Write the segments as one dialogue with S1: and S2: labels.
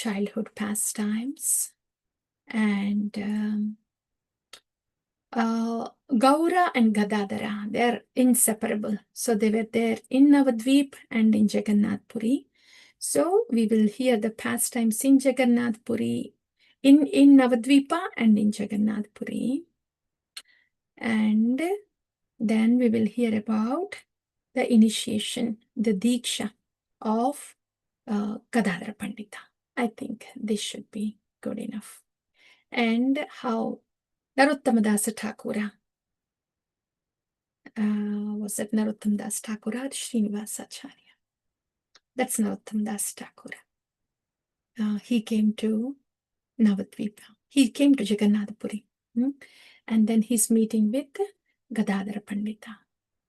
S1: childhood pastimes. And Gaura and Gadhadhara, they're inseparable. So they were there in Navadvip and in Jagannath Puri. So we will hear the pastimes in Jagannath Puri, in Navadvipa and in Jagannath Puri. And then we will hear about the initiation, the Diksha of Gadhadhara Pandita. I think this should be good enough. And how Narottamdasa Thakura, was it Narottamdas Thakura or Srinivasacharya? That's Narottamdas Thakura. He came to Navadvipa. He came to Jagannath Puri. And then he's meeting with Gadhadhara Pandita.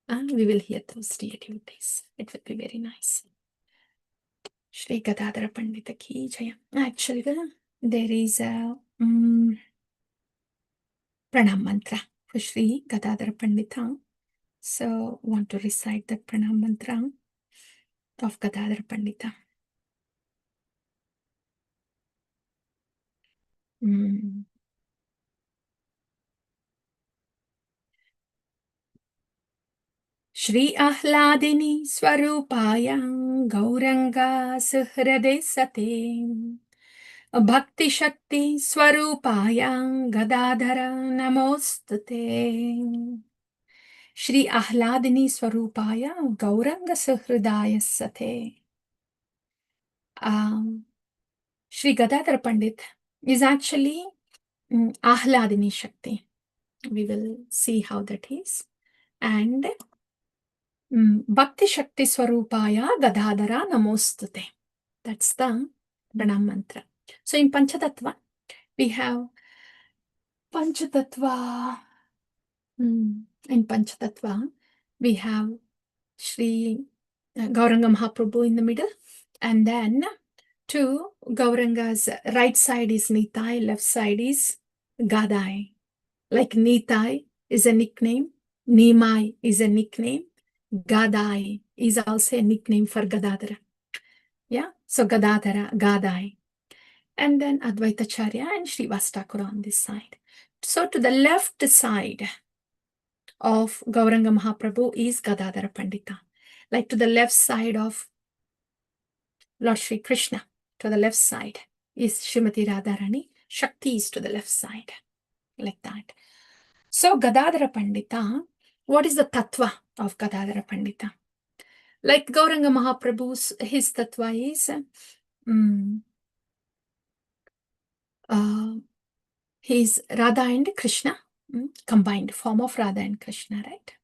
S1: We will hear those devotees. It will be very nice. Shri Gadhadhara Pandita ki jaya. Actually, there is a pranam mantra for Shri Gadhadhara Pandita. So, want to recite that pranam mantra of Gadhadhara Pandita. Shri Ahladini Swarupaya Gauranga Suhrade Sate Bhakti Shakti Swarupaya Gadhadhara Namostate. Shri Ahladini Swarupaya Gauranga Suhridaya Sate. Shri Gadhadhara Pandit is actually Ahladini Shakti. We will see how that is. And Bhakti Shakti Swarupaya Gadhadhara Namostate. That's the pranam mantra. So in Panchatattva, we have Panchatattva. In Panchatattva, we have Shri Gauranga Mahaprabhu in the middle. And then to Gauranga's right side is Nitai, left side is Gadai. Like Nitai is a nickname, Nimai is a nickname, Gadai is also a nickname for Gadhadhara. Yeah, so Gadhadhara, Gadai. And then Advaitacharya and Srivastakura on this side. So to the left side of Gauranga Mahaprabhu is Gadhadhara Pandita. Like to the left side of Lord Sri Krishna, to the left side is Srimati Radharani. Shakti is to the left side, like that. So Gadhadhara Pandita, what is the tattva of Gadhadhara Pandita? Like Gauranga Mahaprabhu's, his tattva is he's Radha and Krishna, combined form of Radha and Krishna, right?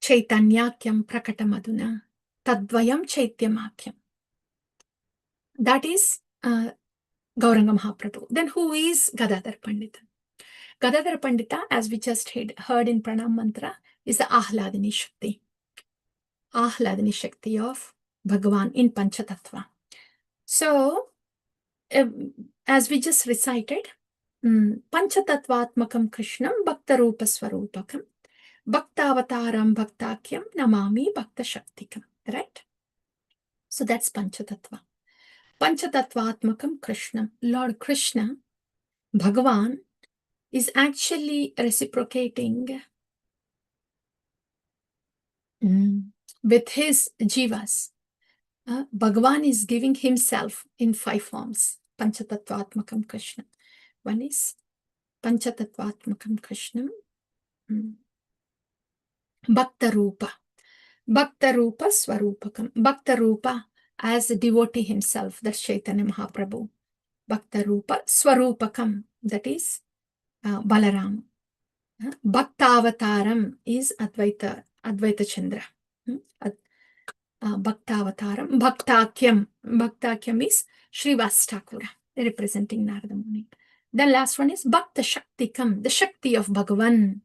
S1: Chaitanyakyam Prakatamaduna Tadvayam Chaityamakyam. That is Gauranga Mahaprabhu. Then who is Gadhadhara Pandita? Gadhadhara Pandita, as we just heard in Pranam Mantra, is the Ahladini Shakti. Ahladini Shakti of Bhagavan in Panchatattva. So, as we just recited, Panchatattvatmakam Krishnam Bhaktarupa Swarupakam Bhaktavataram Bhaktakyam Namami Bhakta Shaktikam. Right? So that's Panchatattva. Panchatattvatmakam Krishnam. Lord Krishna, Bhagavan, is actually reciprocating with his jivas. Bhagavan is giving himself in 5 forms. Panchatattvatmakam Krishna. One is Panchatattvatmakam Krishnam. Bhakta Rupa. Bhakta Rupa Swarupakam. Bhakta Rupa as a devotee himself, that's Chaitanya Mahaprabhu. Bhakta Rupa Swarupakam, that is Balaram. Bhaktavataram is Advaita Chandra. Bhaktavataram. Bhaktakyam is Srivastakura, representing Narada Muni. The last one is Bhakta Shaktikam, the Shakti of Bhagavan,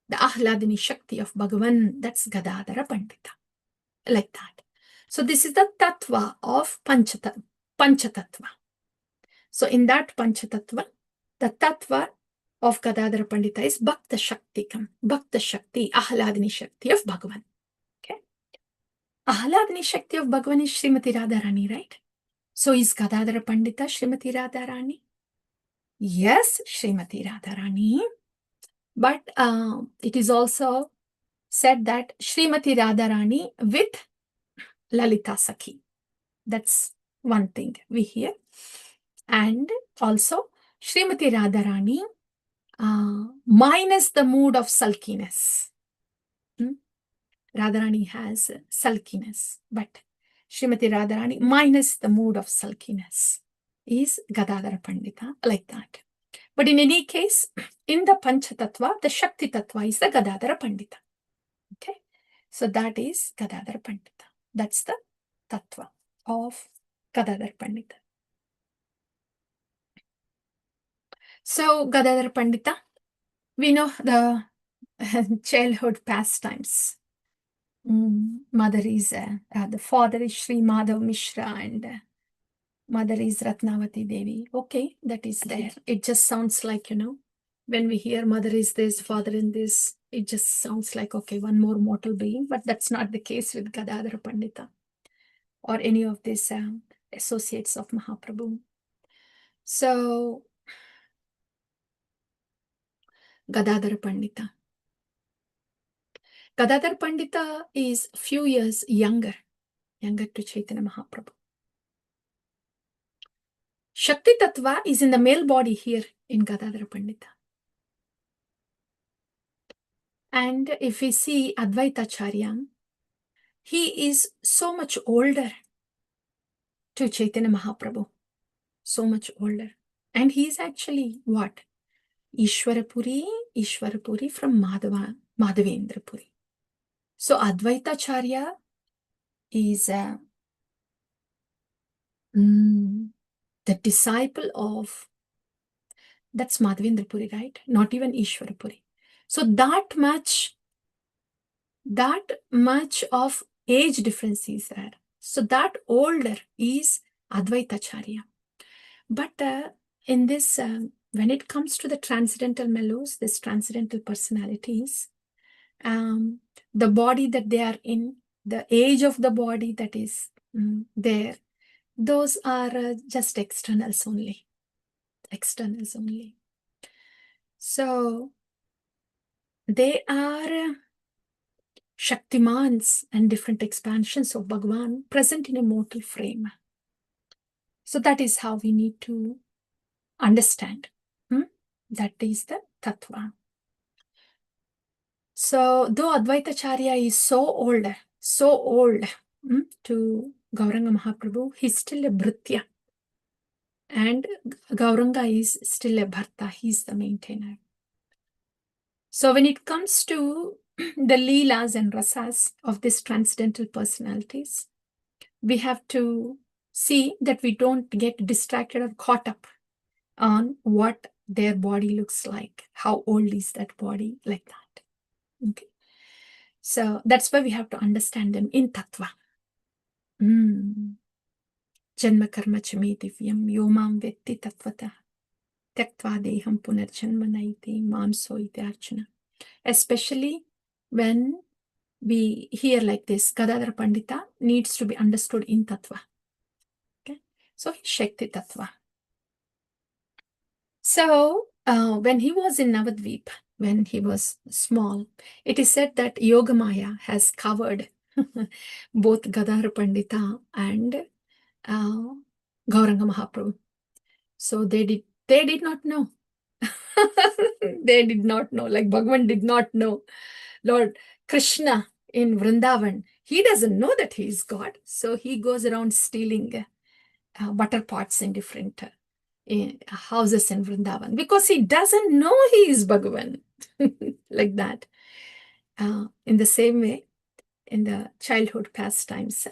S1: the Ahladini Shakti of Bhagavan, that's Gadhadhara Pandita. Like that. So this is the tattva of Panchatattva. So in that Panchatattva, the tattva of Gadhadhara Pandita is Bhakta Shaktikam, Bhakta Shakti, Ahladini Shakti of Bhagavan. Okay. Ahladini Shakti of Bhagavan is Srimati Radharani, right? So is Gadhadhara Pandita Srimati Radharani? Yes, Srimati Radharani. But it is also said that Srimati Radharani with Lalita Sakhi. That's one thing we hear. And also Srimati Radharani minus the mood of sulkiness. Radharani has sulkiness, but Srimati Radharani minus the mood of sulkiness is Gadhadhara Pandita, like that. But in any case, in the Panchatattva, the Shakti Tattva is the Gadhadhara Pandita. Okay, so that is Gadhadhara Pandita. That's the Tattva of Gadhadhara Pandita. So Gadhadhara Pandita, we know the childhood pastimes. Mother is, the father is Sri Madhav Mishra and mother is Ratnavati Devi. Okay, that is there. It just sounds like, when we hear mother is this, father in this, it just sounds like, okay, one more mortal being. But that's not the case with Gadhadhara Pandita or any of these associates of Mahaprabhu. So, Gadhadhara Pandita. Gadhadhara Pandita is few years younger to Chaitanya Mahaprabhu. Shakti Tattva is in the male body here in Gadhadhara Pandita. And if we see Advaitacharya, he is so much older to Chaitanya Mahaprabhu. So much older. And he is actually what? Ishwarapuri from Madhavendrapuri. So Advaitacharya is the disciple of, that's Madhavendrapuri, right? Not even Ishwarapuri. So that much of age difference is there. So that older is Advaitacharya. But in this, when it comes to the transcendental mellows, these transcendental personalities, the body that they are in, the age of the body that is there, those are just externals only. Externals only. So they are Shaktimans and different expansions of Bhagavan present in a mortal frame. So that is how we need to understand. That is the Tattva. So though Advaitacharya is so old to Gauranga Mahaprabhu, he's still a Bhritya. And Gauranga is still a Bharta, he's the maintainer. So when it comes to the Leelas and Rasas of these transcendental personalities, we have to see that we don't get distracted or caught up on what their body looks like. How old is that body, like that. Okay. So that's why we have to understand them in Tattva. Janma karma chame divyam yomam vetti tattvata tyaktva deham punarjanma naiti mam soite archana. Especially when we hear like this, Gadhadhara Pandita needs to be understood in Tattva. Okay, so Shakti Tattva. So when he was in Navadvip, when he was small, it is said that Yogamaya has covered both Gadhadhara Pandita and Gauranga Mahaprabhu. So they did not know. They did not know, like Bhagavan did not know. Lord Krishna in Vrindavan, he doesn't know that he is God. So he goes around stealing butter pots in different houses in Vrindavan because he doesn't know he is Bhagavan. Like that. In the same way, in the childhood pastimes,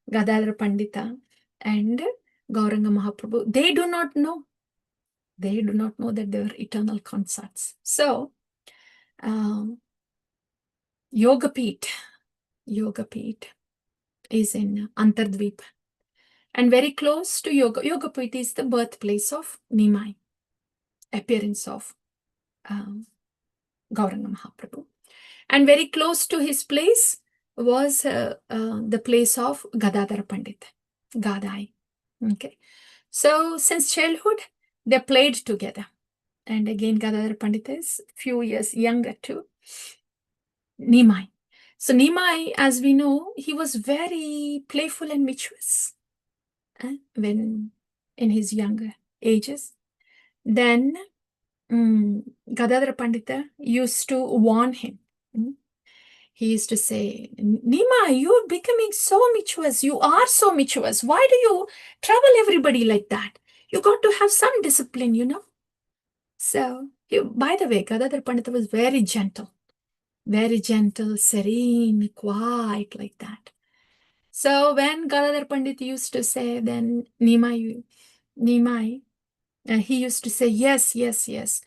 S1: Gadhadhara Pandita and Gauranga Mahaprabhu, they do not know. They do not know that they are eternal consorts. So, Yogapeeth is in Antardvip. And very close to Yogapeeth is the birthplace of Nimai, appearance of Gauranga Mahaprabhu. And very close to his place was the place of Gadhadhara Pandit, Gadai. Okay. So since childhood, they played together. And again, Gadadhara Pandita is few years younger too. Nimai. So Nimai, as we know, he was very playful and mischievous when in his younger ages. Then Gadadhara Pandita used to warn him. He used to say, Nima, you're becoming so mischievous. You are so mischievous. Why do you trouble everybody like that? You got to have some discipline, you know. So, by the way, Gadadhara Pandita was very gentle, serene, quiet, like that. So, when Gadadhara Pandit used to say, then Nimai, he used to say, yes, yes, yes.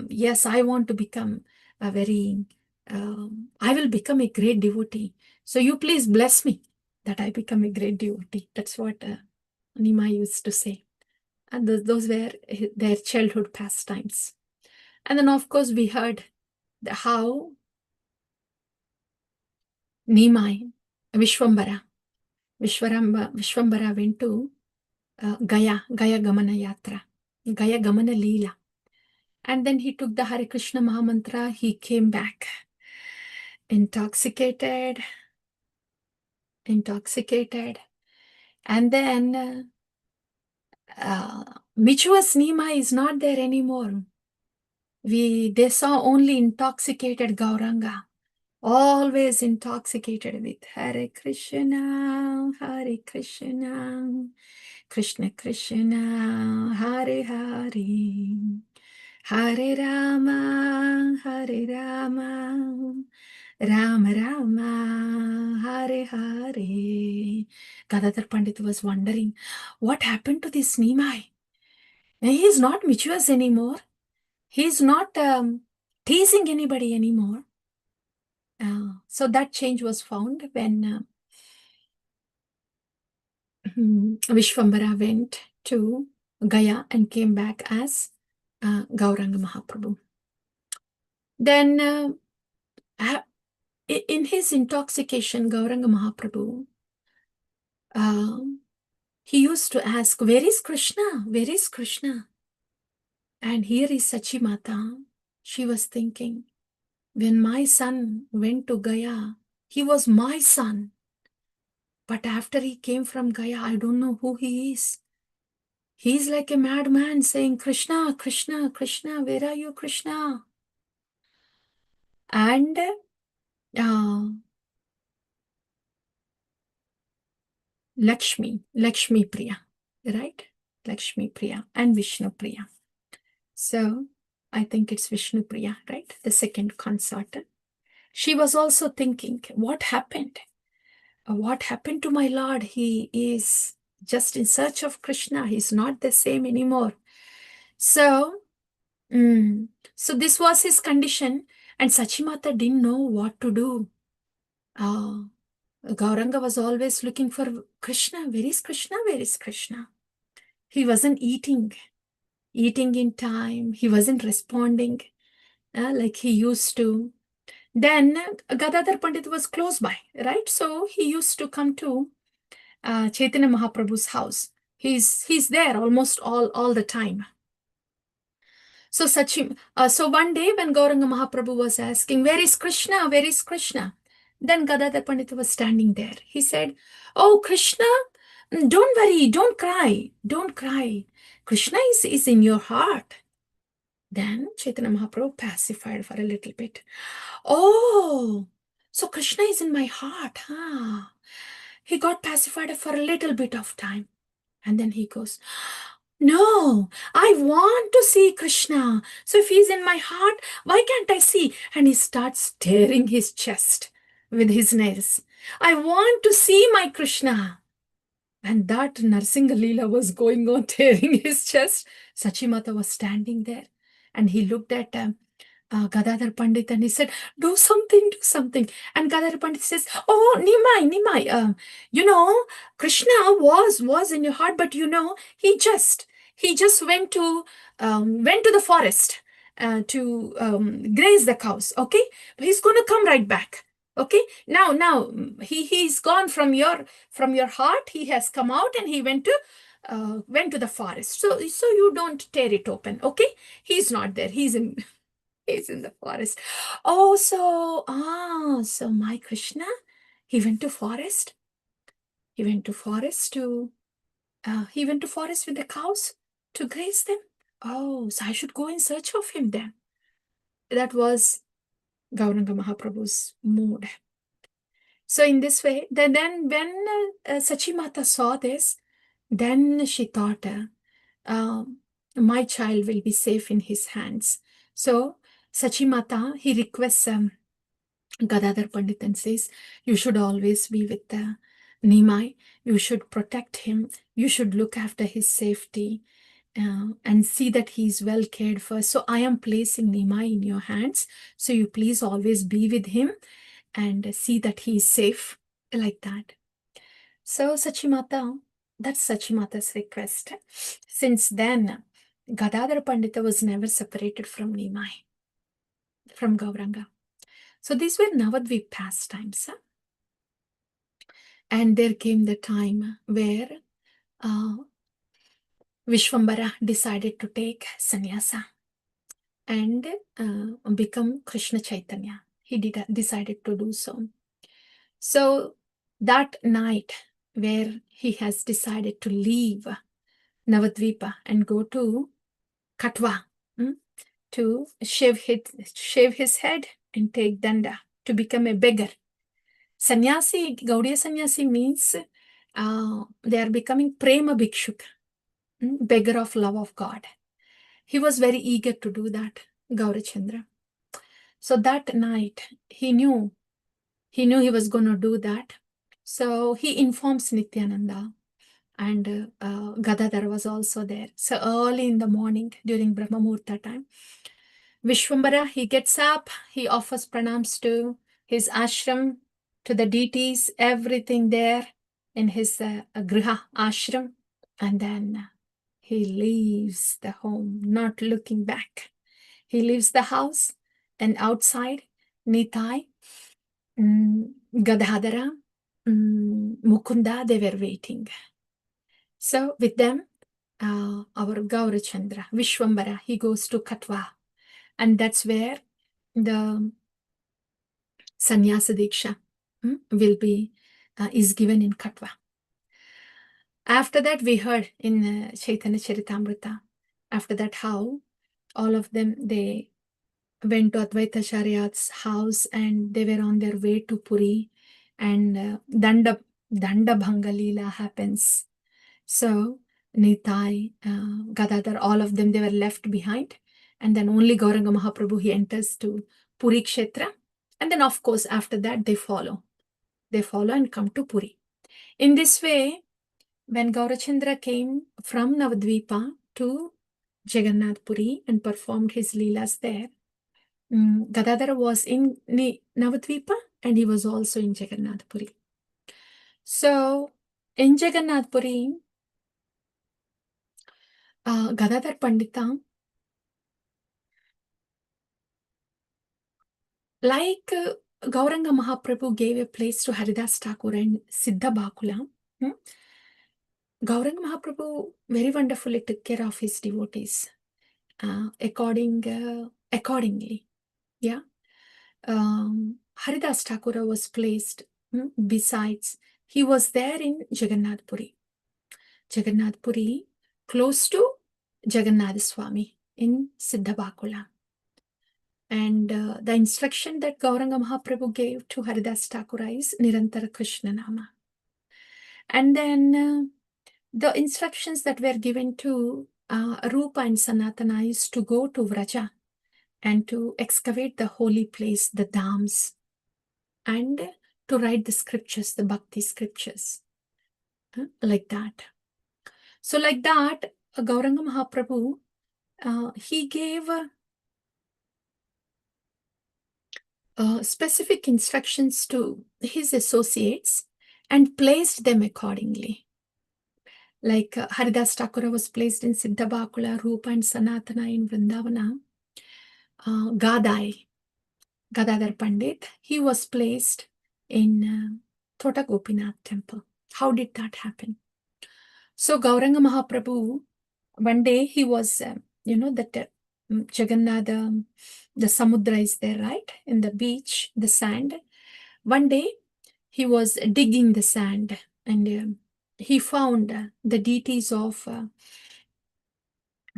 S1: Yes, I want to become a very, I will become a great devotee. So you please bless me that I become a great devotee. That's what Nima used to say. And those were their childhood pastimes. And then, of course, we heard how Nimai, Vishwambara went to Gaya Gamana Yatra, Gaya Gamana Leela. And then he took the Hare Krishna Mahamantra. He came back intoxicated. And then Michua's Nima is not there anymore. They saw only intoxicated Gauranga, always intoxicated with Hare Krishna, Krishna Krishna, Hare Hare. Hare Rama, Rama Rama, Hare Hare. Gadadhar Pandit was wondering, what happened to this Nimai? He is not mischievous anymore. He is not teasing anybody anymore. So that change was found when Vishwambara went to Gaya and came back as Gauranga Mahaprabhu. Then in his intoxication, Gauranga Mahaprabhu, he used to ask, where is Krishna? Where is Krishna? And here is Sachi Mata. She was thinking, when my son went to Gaya, he was my son. But after he came from Gaya, I don't know who he is. He's like a madman saying, Krishna, Krishna, Krishna, where are you, Krishna? And Lakshmi Priya, right? Lakshmi Priya and Vishnu Priya. So I think it's Vishnu Priya, right? The second consort. She was also thinking, what happened? What happened to my Lord? He is just in search of Krishna. He's not the same anymore. So this was his condition, and Sachimata didn't know what to do. Gauranga was always looking for Krishna. Where is Krishna? Where is Krishna? He wasn't eating in time. He wasn't responding like he used to. Then Gadadhar Pandit was close by, right? So he used to come to Chaitanya Mahaprabhu's house. He's there almost all the time. So so one day when Gauranga Mahaprabhu was asking, where is Krishna? Where is Krishna? Then Gadadhar Pandit was standing there. He said, oh, Krishna, don't worry, don't cry. Krishna is in your heart. Then Chaitanya Mahaprabhu pacified for a little bit. Oh, so Krishna is in my heart, huh? He got pacified for a little bit of time. And then he goes, no, I want to see Krishna. So if he's in my heart, why can't I see? And he starts tearing his chest with his nails. I want to see my Krishna. And that Narsinga Leela was going on tearing his chest. Sachimata was standing there. And he looked at Gadadhar Pandit and he said, do something. And Gadadhar Pandit says, oh, Nimai, Krishna was in your heart, but he just went to the forest to graze the cows, okay? But he's going to come right back, Okay, now he's gone from your heart. He has come out and he went to the forest. So you don't tear it open. Okay, he's not there. He's in he's in the forest. Oh, so my Krishna, he went to forest. He went to forest to he went to forest with the cows to graze them. Oh, so I should go in search of him then. That was Gauranga Mahaprabhu's mood. So in this way, then when Sachimata saw this, then she thought, my child will be safe in his hands. So Sachimata, he requests Gadadhar Pandit and says, you should always be with Nimai. You should protect him. You should look after his safety and see that he is well cared for. So I am placing Nimai in your hands. So you please always be with him and see that he is safe, like that. So Sachimata, that's Sachimata's request. Since then, Gadadhara Pandita was never separated from Nimai, from Gauranga. So these were Navadvip pastimes. Huh? And there came the time where Vishwambara decided to take sannyasa and become Krishna Chaitanya. He decided to do so. So that night where he has decided to leave Navadvipa and go to Katwa to shave his head and take danda to become a beggar. Sannyasi, Gaudiya Sannyasi means they are becoming Prema Bhikshuk, beggar of love of God. He was very eager to do that, Gaurachandra. So that night, he knew he was going to do that. So he informs Nityananda, and Gadadhara was also there. So early in the morning, during Brahma Muhurta time, Vishwambara, he gets up, he offers pranams to his ashram, to the deities, everything there in his griha ashram, and then he leaves the home, not looking back. He leaves the house, and outside, Nitai, Gadhadhara, Mukunda, they were waiting. So with them, our Gaurachandra, Vishwambara, he goes to Katwa. And that's where the Sannyasa Diksha is given in Katwa. After that, we heard in Chaitanya Charitamrita, after that how all of them, they went to Advaita Acharya's house and they were on their way to Puri, and Danda Bhanga Leela happens. So Nitai, Gadadhar, all of them, they were left behind. And then only Gauranga Mahaprabhu, he enters to Puri Kshetra. And then, of course, after that, they follow. They follow and come to Puri. In this way, when Gaurachandra came from Navadvipa to Jagannath Puri and performed his leelas there, Gadadhara was in Navadvipa and he was also in Jagannath Puri. So, in Jagannath Puri, Gadadhar Pandita, like Gauranga Mahaprabhu gave a place to Haridas Thakur and Siddha Bakula, Gauranga Mahaprabhu very wonderfully took care of his devotees accordingly. Yeah. Haridas Thakur was placed besides, he was there in Jagannath Puri. Jagannath Puri, close to Jagannath Swami in Siddha Bakula. And the instruction that Gauranga Mahaprabhu gave to Haridas Thakur is Nirantara Krishna Nama. And then the instructions that were given to Rupa and Sanatana is to go to Vraja and to excavate the holy place, the dhams, and to write the scriptures, the bhakti scriptures, like that. So like that, Gauranga Mahaprabhu, he gave specific instructions to his associates and placed them accordingly. Like Haridas Thakur was placed in Siddha Bakula, Rupa and Sanatana in Vrindavana, Gadai, Gadhadhar Pandit, he was placed in Thota Gopinath temple. How did that happen? So Gauranga Mahaprabhu, one day he was, that Jagannath, the Samudra is there, right? In the beach, the sand. One day he was digging the sand and he found the deities of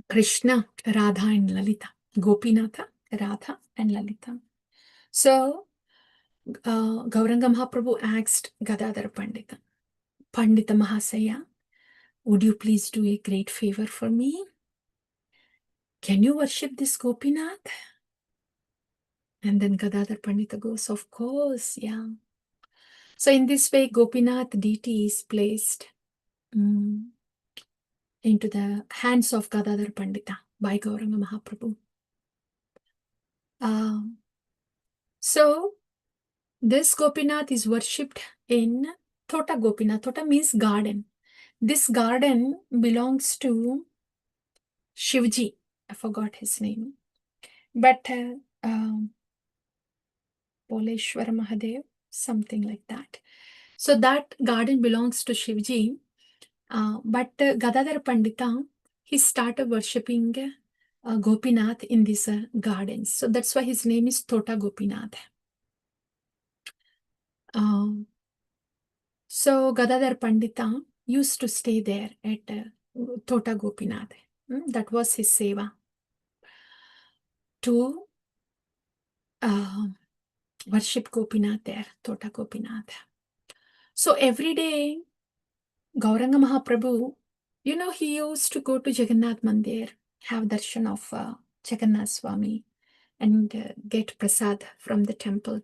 S1: Krishna, Radha and Lalita. Gopinatha, Radha and Lalita. So Gauranga Mahaprabhu asked Gadadhara Pandita, Pandita Mahasaya, would you please do a great favor for me? Can you worship this Gopinath? And then Gadadhar Pandita goes, of course, yeah. So in this way, Gopinath deity is placed into the hands of Gadadhar Pandita by Gauranga Mahaprabhu. So this Gopinath is worshipped in Thota Gopinath. Thota means garden. This garden belongs to Shivji. I forgot his name. But Poleshwara Mahadev, something like that. So that garden belongs to Shivji. But Gadadhara Pandita, he started worshipping Gopinath in these gardens. So that's why his name is Thota Gopinath. So Gadadhar Pandita used to stay there at Thota Gopinath. That was his seva. To worship Gopinath there, Thota Gopinath. So every day, Gauranga Mahaprabhu, he used to go to Jagannath Mandir, have darshan of Jagannath Swami and get prasad from the temple,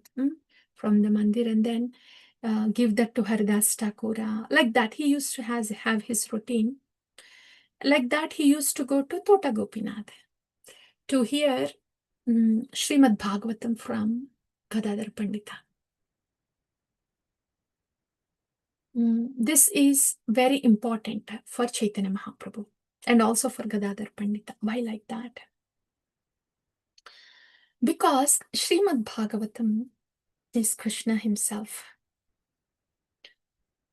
S1: from the mandir, and then give that to Haridas Thakura. Like that, he used to have his routine. Like that, he used to go to Thota Gopinath to hear Srimad Bhagavatam from Gadadhar Pandita. This is very important for Chaitanya Mahaprabhu and also for Gadadhar Pandita. Why like that? Because Srimad Bhagavatam is Krishna himself.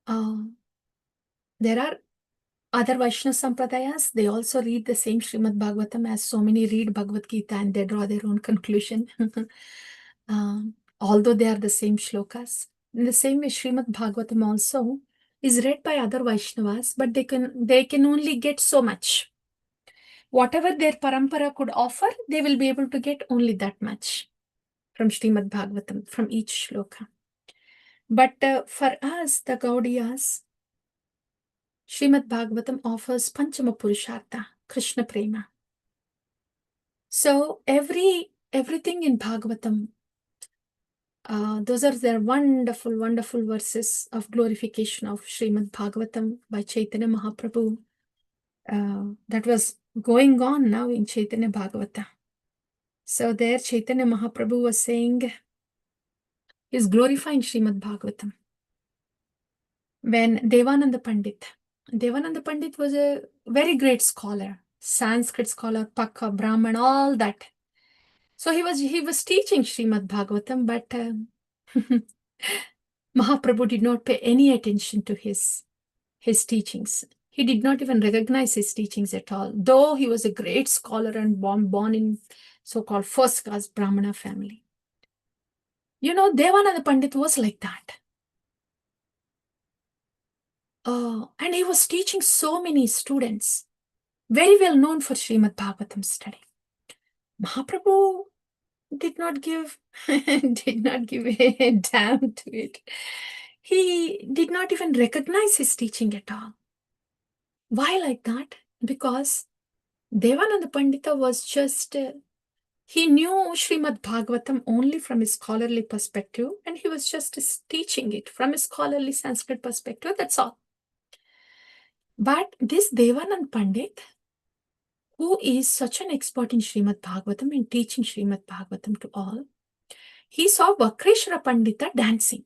S1: There are other Vaishnava Sampradayas, they also read the same Srimad Bhagavatam as so many read Bhagavad Gita and they draw their own conclusion. Although they are the same shlokas. In the same way, Srimad Bhagavatam also is read by other Vaishnavas, but they can only get so much. Whatever their parampara could offer, they will be able to get only that much from Srimad Bhagavatam, from each shloka. But for us, the Gaudiyas, Srimad Bhagavatam offers Panchama Purushartha, Krishna Prema. So everything in Bhagavatam, those are their wonderful, wonderful verses of glorification of Srimad Bhagavatam by Chaitanya Mahaprabhu. That was going on now in Chaitanya Bhagavata. So there Chaitanya Mahaprabhu was saying, he's glorifying Srimad Bhagavatam. When Devananda Pandit was a very great scholar, Sanskrit scholar, Pakka, Brahman, all that. So he was teaching Srimad Bhagavatam, but Mahaprabhu did not pay any attention to his teachings. He did not even recognize his teachings at all, though he was a great scholar and born in so-called first class Brahmana family. Devananda Pandit was like that. And he was teaching so many students, very well known for Srimad Bhagavatam study. Mahaprabhu did not give a damn to it. He did not even recognize his teaching at all. Why like that? Because Devananda Pandita was just, he knew Srimad Bhagavatam only from his scholarly perspective, and he was just teaching it from his scholarly Sanskrit perspective, that's all. But this Devanand Pandit, who is such an expert in Srimad Bhagavatam and teaching Srimad Bhagavatam to all, he saw Vakreshwara Pandita dancing.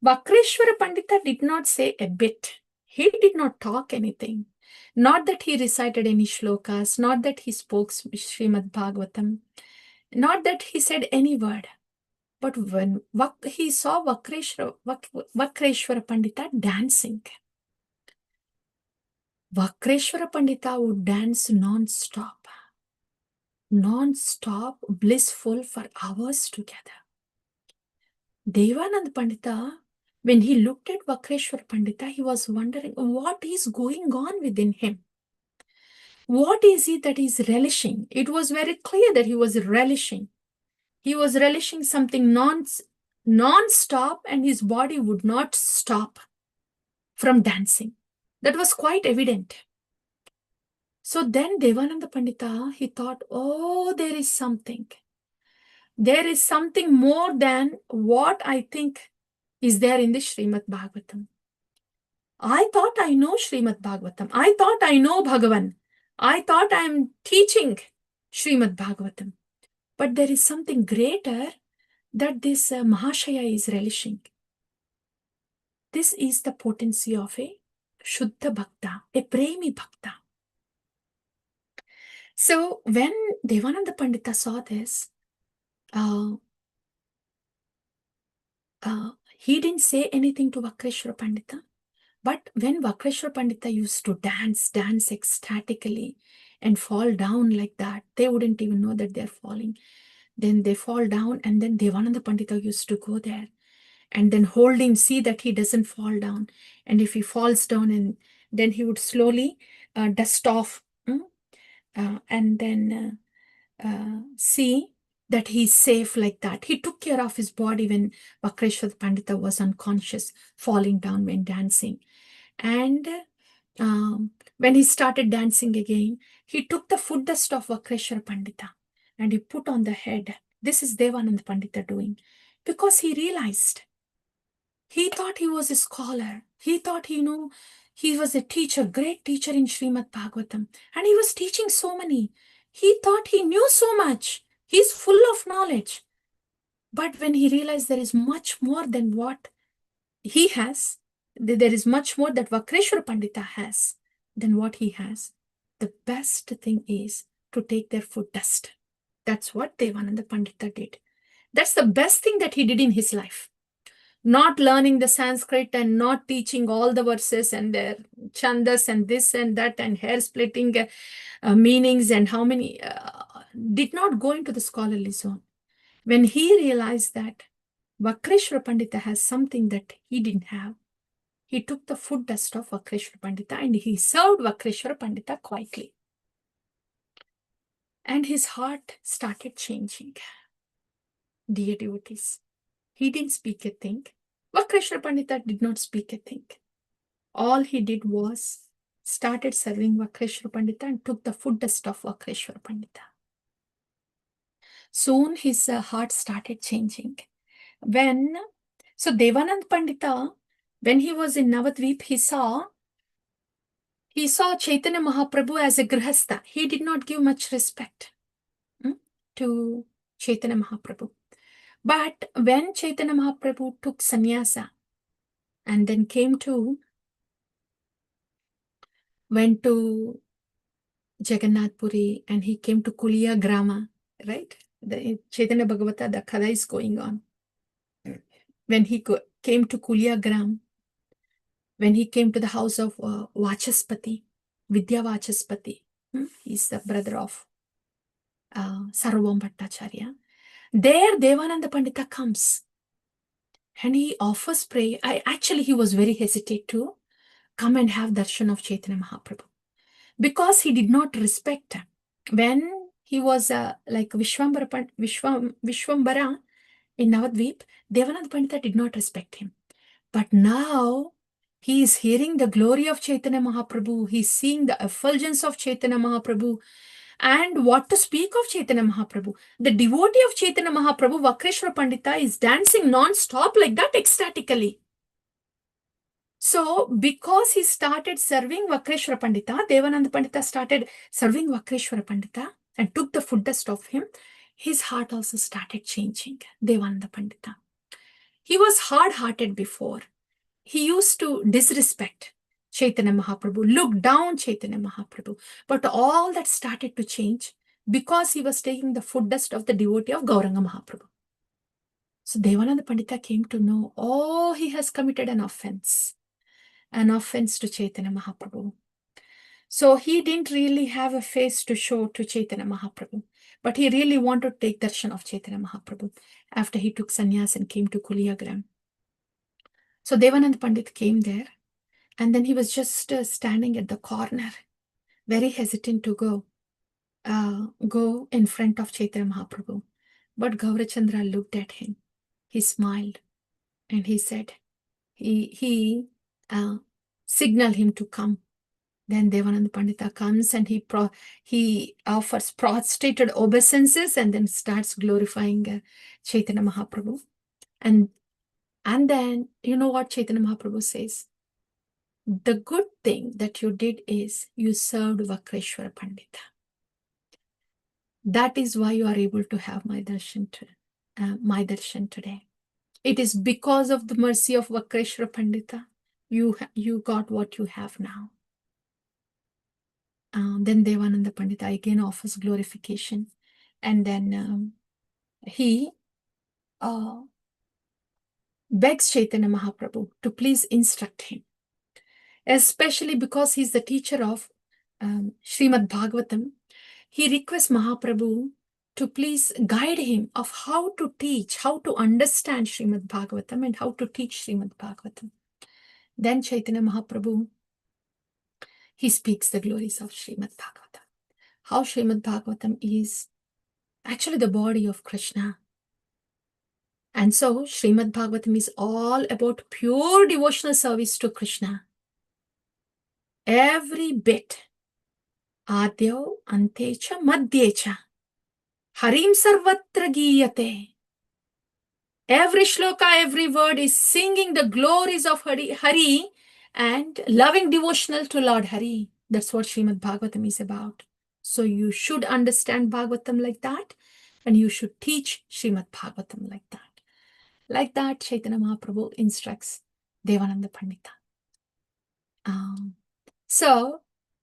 S1: Vakreshwara Pandita did not say a bit. He did not talk anything. Not that he recited any shlokas, not that he spoke Srimad Bhagavatam. Not that he said any word, but when he saw Vakreshwara Pandita dancing, Vakreshwara Pandita would dance non-stop, blissful for hours together. Devanand Pandita, when he looked at Vakreshwara Pandita, he was wondering what is going on within him. What is it that he's relishing? It was very clear that he was relishing. He was relishing something non-stop, and his body would not stop from dancing. That was quite evident. So then Devananda Pandita, he thought, oh, there is something. There is something more than what I think is there in the Srimad Bhagavatam. I thought I know Srimad Bhagavatam. I thought I know Bhagavan. I thought I am teaching Srimad Bhagavatam. But there is something greater that this Mahashaya is relishing. This is the potency of a Shuddha Bhakta, a Premi Bhakta. So when Devananda Pandita saw this, he didn't say anything to Vakreshwara Pandita. But when Vakreshwara Pandita used to dance ecstatically and fall down like that, they wouldn't even know that they're falling. Then they fall down, and then Devananda Pandita used to go there and then hold him, see that he doesn't fall down. And if he falls down, and then he would slowly dust off and then see that he's safe like that. He took care of his body when Vakreshwara Pandita was unconscious, falling down when dancing. And when he started dancing again, he took the foot dust of Vakreshwara Pandita and he put on the head. This is Devananda Pandita doing, because he realized, he thought he was a scholar. He thought he knew, he was a teacher, great teacher in Srimad Bhagavatam. And he was teaching so many. He thought he knew so much. He's full of knowledge. But when he realized there is much more than what he has, there is much more that Vakreshwara Pandita has than what he has, the best thing is to take their foot dust. That's what Devananda Pandita did. That's the best thing that he did in his life. Not learning the Sanskrit and not teaching all the verses and their chandas and this and that and hair splitting meanings and how many, did not go into the scholarly zone. When he realized that Vakreshwara Pandita has something that he didn't have, he took the foot dust of Vakreshwara Pandita and he served Vakreshwara Pandita quietly. And his heart started changing. Dear devotees, he didn't speak a thing. Vakreshwara Pandita did not speak a thing. All he did was started serving Vakreshwara Pandita and took the foot dust of Vakreshwara Pandita. Soon his heart started changing. So Devanand Pandita, when he was in Navadvip, he saw Chaitanya Mahaprabhu as a grihastha. He did not give much respect to Chaitanya Mahaprabhu. But when Chaitanya Mahaprabhu took sannyasa and then went to Jagannath Puri and he came to Kulia Grama, right? The Chaitanya Bhagavata, the Kada is going on. When he came to Kulia Gram, when he came to the house of Vachaspati, Vidya Vachaspati, he's the brother of Sarvam Bhattacharya. There Devananda Pandita comes and he offers prayer. He was very hesitant to come and have darshan of Chaitanya Mahaprabhu because he did not respect. When he was like Vishwambara in Navadvip, Devananda Pandita did not respect him. But now he is hearing the glory of Chaitanya Mahaprabhu. He's seeing the effulgence of Chaitanya Mahaprabhu. And what to speak of Chaitanya Mahaprabhu? The devotee of Chaitanya Mahaprabhu, Vakreshwara Pandita, is dancing non-stop like that ecstatically. So, because he started serving Vakreshwara Pandita, Devananda Pandita started serving Vakreshwara Pandita and took the foot dust of him, his heart also started changing, Devananda Pandita. He was hard-hearted before. He used to disrespect Chaitanya Mahaprabhu, look down Chaitanya Mahaprabhu. But all that started to change because he was taking the food dust of the devotee of Gauranga Mahaprabhu. So Devananda Pandita came to know, oh, he has committed an offense to Chaitanya Mahaprabhu. So he didn't really have a face to show to Chaitanya Mahaprabhu, but he really wanted to take darshan of Chaitanya Mahaprabhu after he took sannyas and came to Kuliagram. So Devananda Pandit came there, and then he was just standing at the corner, very hesitant to go in front of Chaitanya Mahaprabhu. But Gaurachandra looked at him. He smiled and he said, he signaled him to come. Then Devananda Pandita comes and he offers prostrated obeisances and then starts glorifying Chaitanya Mahaprabhu. And then, you know what Chaitanya Mahaprabhu says? The good thing that you did is you served Vakreshwara Pandita. That is why you are able to have my darshan today. It is because of the mercy of Vakreshwara Pandita you got what you have now. Then Devananda Pandita again offers glorification, and then he begs Chaitanya Mahaprabhu to please instruct him, especially because he's the teacher of Srimad Bhagavatam. He requests Mahaprabhu to please guide him of how to teach, how to understand Srimad Bhagavatam and how to teach Srimad Bhagavatam. Then Chaitanya Mahaprabhu, he speaks the glories of Srimad Bhagavatam. How Srimad Bhagavatam is actually the body of Krishna. And so Srimad Bhagavatam is all about pure devotional service to Krishna. Every bit. Adyo antecha madhyecha. Harim sarvatra giyate. Every shloka, every word is singing the glories of Hari and loving devotional to Lord Hari. That's what Srimad Bhagavatam is about. So you should understand Bhagavatam like that, and you should teach Srimad Bhagavatam like that. Like that, Chaitanya Mahaprabhu instructs Devananda Pandita. So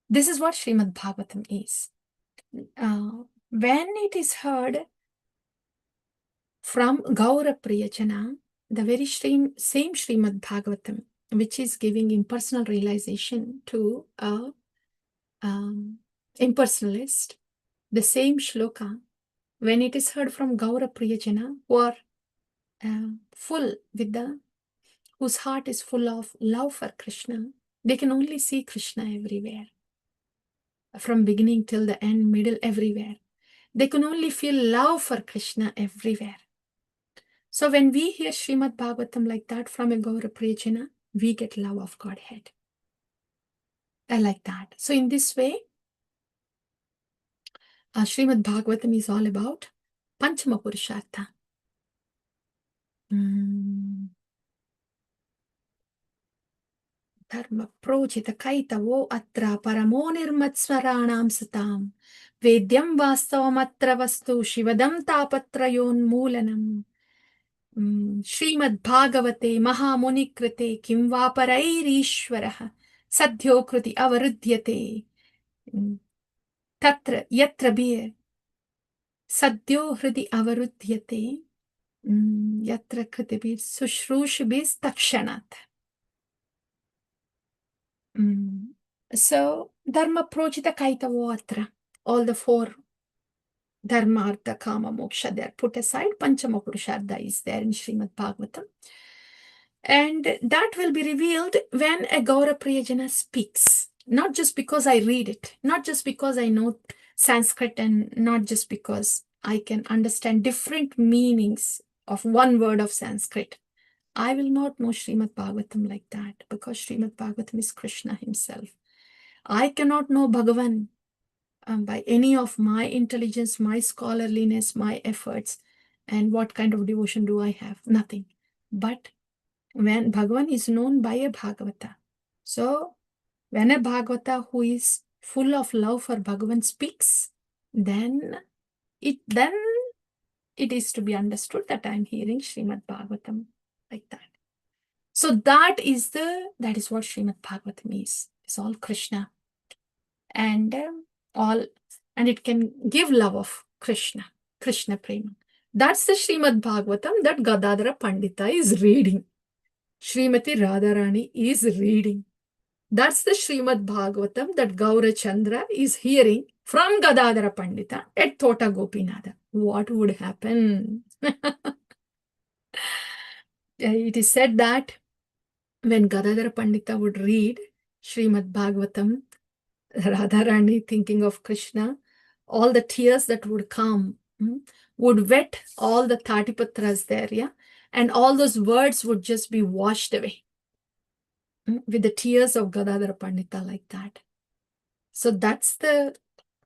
S1: this is what Srimad Bhagavatam is. When it is heard from Gaura Priyajana, the very same Srimad Bhagavatam, which is giving impersonal realization to a impersonalist, the same shloka, when it is heard from Gaura Priyajana, who are whose heart is full of love for Krishna, they can only see Krishna everywhere. From beginning till the end, middle, everywhere. They can only feel love for Krishna everywhere. So when we hear Srimad Bhagavatam like that from a Gaura Priyajana, we get love of Godhead. I like that. So in this way, Srimad Bhagavatam is all about Panchama Purushartha. Dharma projita kaitavo atra paramo nirmatsvaranam satam vedyam vastavam atra vastu shivadam tapatrayon moolanam Srimad Bhagavate Mahamuni Krite Kim Vaparairishwaraha Sadhyo Kriti Avarudhyate Tatra Yatra Bir Sadhyo Hridi Avarudhyate Yatra Kriti Bir Sushrushabis Takshanat. So Dharma Projita Kaitavo Atra. All the four Dharma, Artha, Kama, Moksha, they are put aside. Panchama Purushartha is there in Srimad Bhagavatam. And that will be revealed when a Gaura Priyajana speaks. Not just because I read it, not just because I know Sanskrit, and not just because I can understand different meanings of one word of Sanskrit. I will not know Srimad Bhagavatam like that, because Srimad Bhagavatam is Krishna himself. I cannot know Bhagavan by any of my intelligence, my scholarliness, my efforts, and what kind of devotion do I have? Nothing. But when Bhagavan is known by a Bhagavata. So when a Bhagavata who is full of love for Bhagavan speaks, then it is to be understood that I am hearing Srimad Bhagavatam like that. So that is what Srimad Bhagavatam is. It's all Krishna. And all and it can give love of Krishna Prema. That's the Srimad Bhagavatam that Gadhadhara Pandita is reading. Srimati Radharani is reading. That's the Srimad Bhagavatam that Gaurachandra is hearing from Gadhadhara Pandita at Tota Gopinatha. What would happen? It is said that when Gadhadhara Pandita would read Srimad Bhagavatam, Radharani thinking of Krishna, all the tears that would come would wet all the Tatipatras there, yeah? And all those words would just be washed away with the tears of Gadhadhara Pandita like that. So that's the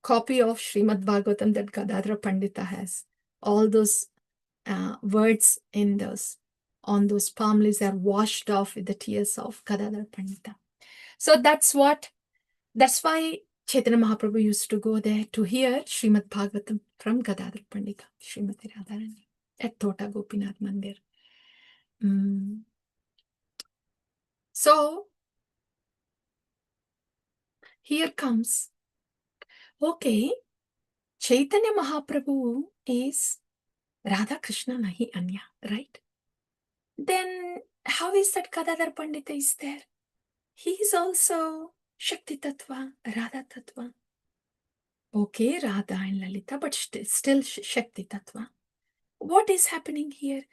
S1: copy of Srimad Bhagavatam that Gadhadhara Pandita has. All those words in those, on those palm leaves are washed off with the tears of Gadhadhara Pandita. So that's why Chaitanya Mahaprabhu used to go there to hear Srimad Bhagavatam from Gadhadhara Pandita, Srimati Radharani, at Tota Gopinath Mandir. So, here comes, okay, Chaitanya Mahaprabhu is Radha Krishna Nahi Anya, right? Then how is that Gadhadhara Pandita is there? He is also Shakti Tattva, Radha Tattva. Okay, Radha and Lalita, but still Shakti Tattva. What is happening here?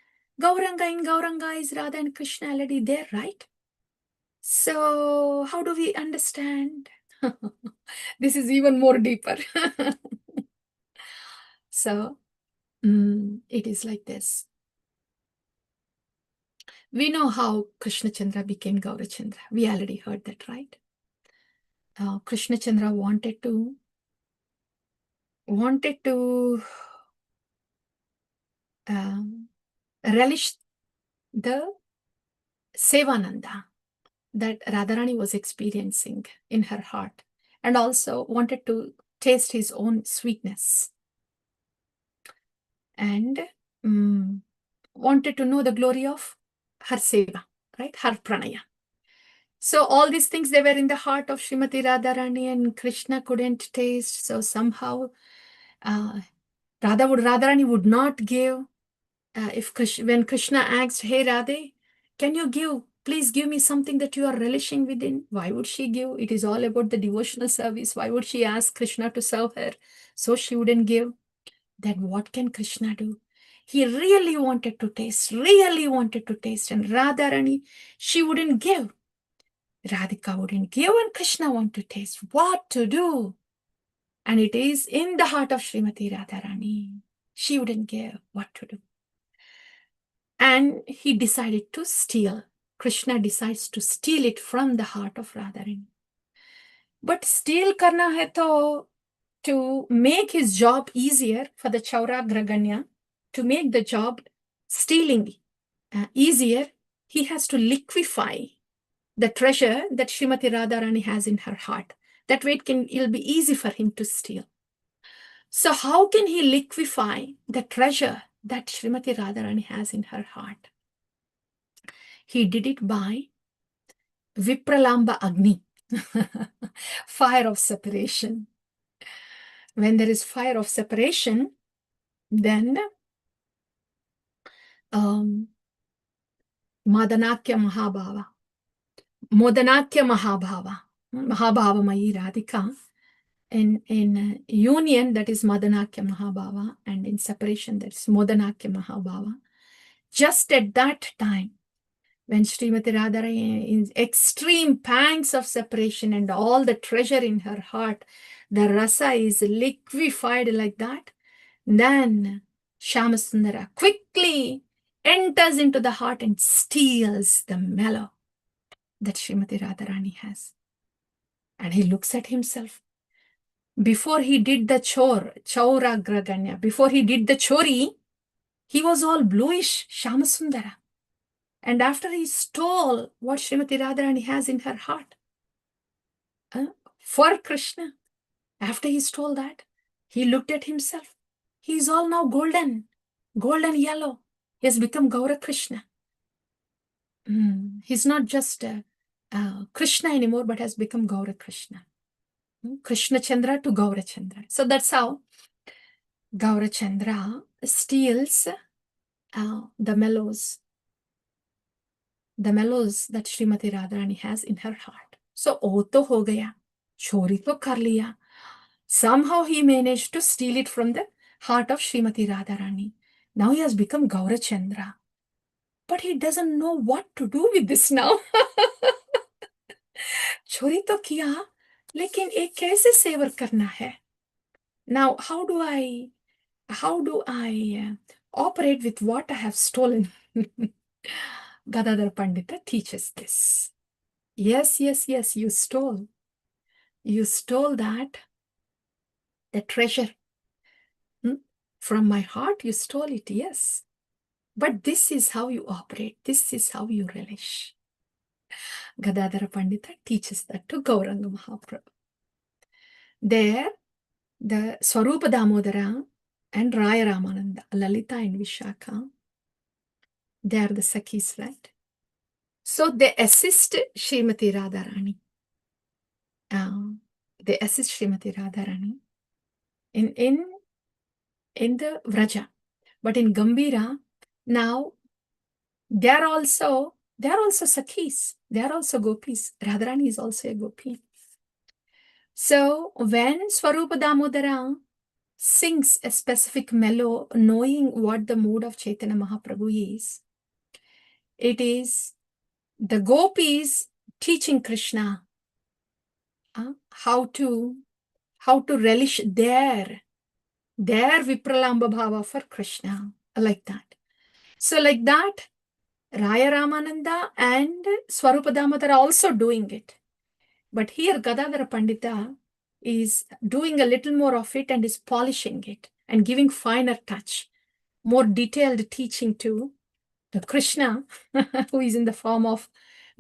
S1: Gauranga in Gauranga is Radha and Krishna already there, right? So how do we understand? This is even more deeper. So it is like this. We know how Krishna Chandra became Gaurachandra. We already heard that, right? Krishna Chandra wanted to relish the Sevananda that Radharani was experiencing in her heart, and also wanted to taste his own sweetness, and wanted to know the glory of her seva, right? Her pranaya. So all these things, they were in the heart of Srimati Radharani, and Krishna couldn't taste. So somehow Radharani would not give. When Krishna asked, hey Radhe, can you please give me something that you are relishing within? Why would she give? It is all about the devotional service. Why would she ask Krishna to serve her? So she wouldn't give. Then what can Krishna do? He really wanted to taste, and Radharani, she wouldn't give. Radhika wouldn't give, and Krishna wanted to taste. What to do? And it is in the heart of Srimati Radharani. She wouldn't give. What to do? And he decided to steal. Krishna decides to steal it from the heart of Radharani. But steal karna hai to make his job easier for the Chauragraganya, to make the job stealing easier, he has to liquefy the treasure that Srimati Radharani has in her heart. That way it'll be easy for him to steal. So how can he liquefy the treasure that Srimati Radharani has in her heart? He did it by Vipralamba Agni, fire of separation. When there is fire of separation, then Modanakya Mahabhava, Mahabhavamayi Radhika, in union, that is Modanakya Mahabhava, and in separation, that is Modanakya Mahabhava. Just at that time, when Srimati Radharani, in extreme pangs of separation and all the treasure in her heart, the rasa is liquefied like that, then Shyamasundara quickly enters into the heart and steals the mellow that Srimati Radharani has. And he looks at himself. Before he did the Chauragraganya, before he did the chori, he was all bluish, Shyamasundara. And after he stole what Srimati Radharani has in her heart for Krishna, after he stole that, he looked at himself. He is all now golden yellow. He has become Gaura Krishna. He's not just Krishna anymore, but has become Gaura Krishna. Krishna Chandra to Gaura Chandra. So that's how Gaura Chandra steals the mellows that Srimati Radharani has in her heart. So wo to ho gaya, chori to kar liya. Somehow he managed to steal it from the heart of Srimati Radharani. Now he has become Gaura Chandra. But he doesn't know what to do with this now. चोरी तो किया, लेकिन एक कैसे saver करना है? Now, how do I operate with what I have stolen? Gadhadhara Pandita teaches this. Yes, you stole. You stole the treasure. From my heart, you stole it, yes. But this is how you operate. This is how you relish. Gadhadhara Pandita teaches that to Gauranga Mahaprabhu. There, the Swarupa Damodara and Raya Ramananda, Lalita and Vishaka, they are the Sakhis, right? So they assist Srimati Radharani. They assist Srimati Radharani in the Vraja. But in Gambhira, now they are also Sakhis. They are also gopis. Radharani is also a gopi. So when Swarupa Damodara sings a specific mellow, knowing what the mood of Chaitanya Mahaprabhu is, it is the gopis teaching Krishna how to relish their Vipralamba Bhava for Krishna, like that. So like that, Raya Ramananda and Swarupa Damodara are also doing it. But here Gadhadhara Pandita is doing a little more of it and is polishing it and giving finer touch, more detailed teaching to the Krishna, who is in the form of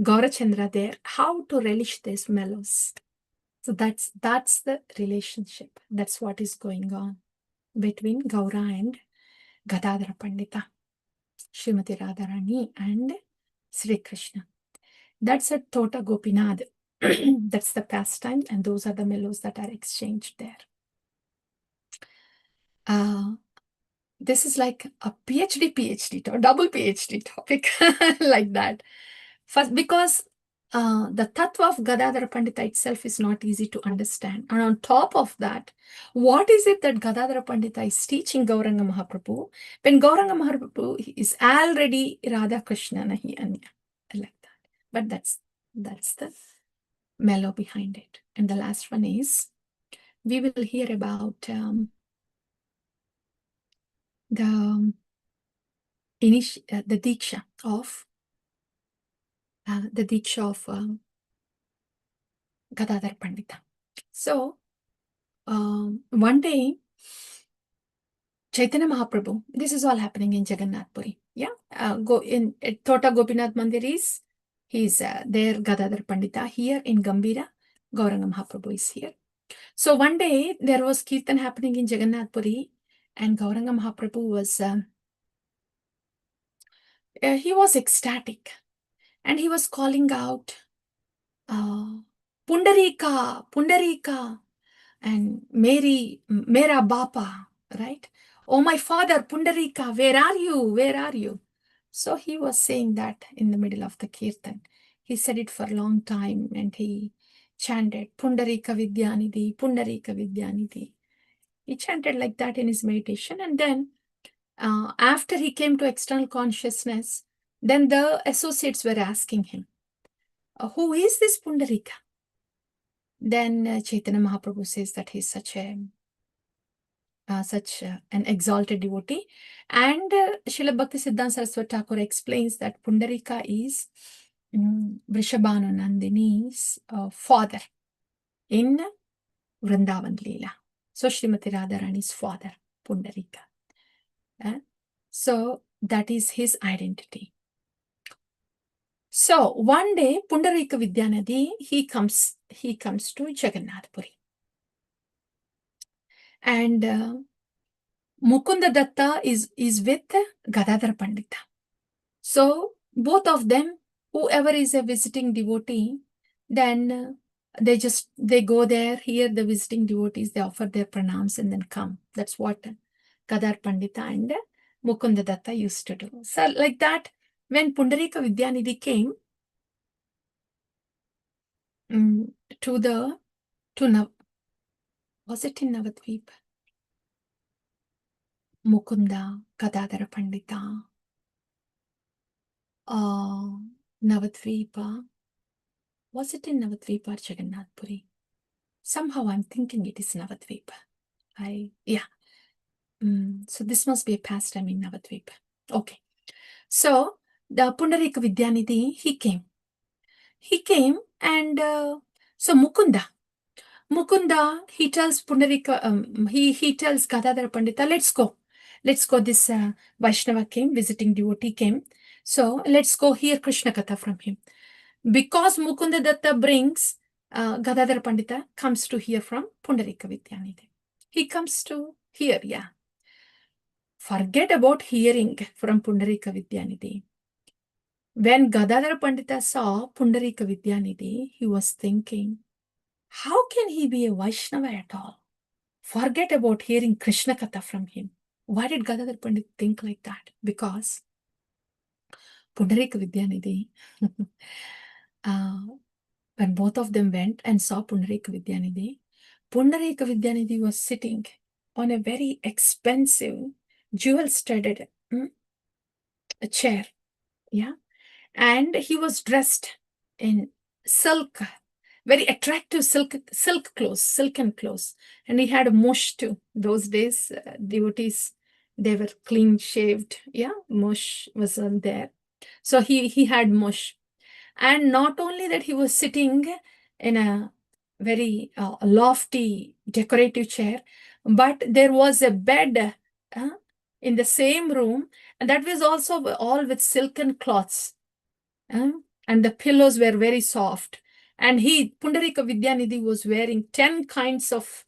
S1: Gaurachandra there, how to relish these mellows. So that's the relationship. That's what is going on between Gaura and Gadhadhara Pandita, Srimati Radharani and Sri Krishna. That's a Tota Gopinath. That's the pastime, and those are the mellows that are exchanged there. This is like a PhD or double PhD topic, like that. First, because the tattva of Gadhadhara Pandita itself is not easy to understand. And on top of that, what is it that Gadhadhara Pandita is teaching Gauranga Mahaprabhu when Gauranga Mahaprabhu is already Radha Krishna Nahi Anya, like that. But that's the mellow behind it. And the last one is, we will hear about the Diksha of Gadhadhara Pandita. So one day, Chaitanya Mahaprabhu, this is all happening in Jagannath Puri. Yeah, go in Tota Gopinath Mandir is, he's there, Gadhadhara Pandita. Here in Gambhira, Gauranga Mahaprabhu is here. So one day there was Kirtan happening in Jagannath Puri, and Gauranga Mahaprabhu was he was ecstatic, and he was calling out, Pundarika, Pundarika, and Mera Bapa, right? Oh, my father, Pundarika, where are you? Where are you? So he was saying that in the middle of the Kirtan. He said it for a long time, and he chanted, Pundarika Vidyanidhi, Pundarika Vidyanidhi. He chanted like that in his meditation, and then after he came to external consciousness, then the associates were asking him, who is this Pundarika? Then Chaitanya Mahaprabhu says that he's such an exalted devotee. And Srila Bhakti Siddhanta Saraswati Thakur explains that Pundarika is Vrishabhanu Nandini's father in Vrindavan Leela. So Srimati Radharani's father, Pundarika. So that is his identity. So one day, Pundarika Vidyanidhi, he comes to Jagannath Puri. And Mukunda Datta is with Gadhadhara Pandita. So both of them, whoever is a visiting devotee, then They go there, hear the visiting devotees, they offer their pranams and then come. That's what Gadhadhara Pandita and Mukunda Datta used to do. So like that, when Pundarika Vidyanidhi came was it in Navadvip? Mukunda, Gadhadhara Pandita, Navadvipa. Was it in Navadvipa or Jagannath Puri? Somehow I'm thinking it is Navadvipa. So this must be a pastime in Navadvip. Okay. So the Pundarika Vidyanidhi, he came. He came and so Mukunda, he tells Pundarika, he tells Gadhadhara Pandita, let's go. This Vaishnava came, visiting devotee came. So let's go hear Krishna Katha from him. Because Mukunda Datta brings, Gadhadhara Pandita comes to hear from Pundarika Vidyanidhi. He comes to hear, Forget about hearing from Pundarika Vidyanidhi. When Gadhadhara Pandita saw Pundarika Vidyanidhi, he was thinking, how can he be a Vaishnava at all? Forget about hearing Krishna Katha from him. Why did Gadhadhara Pandita think like that? Because Pundarika Vidyanidhi, when both of them went and saw Pundarika Vidyanidhi was sitting on a very expensive, jewel-studded chair. And he was dressed in silk, very attractive silken clothes. And he had a mush too. Those days, devotees, they were clean shaved. Mush was there. So he had mush. And not only that, he was sitting in a very lofty, decorative chair, but there was a bed in the same room, and that was also all with silken cloths. And the pillows were very soft. And Pundarika Vidyanidhi was wearing 10 kinds of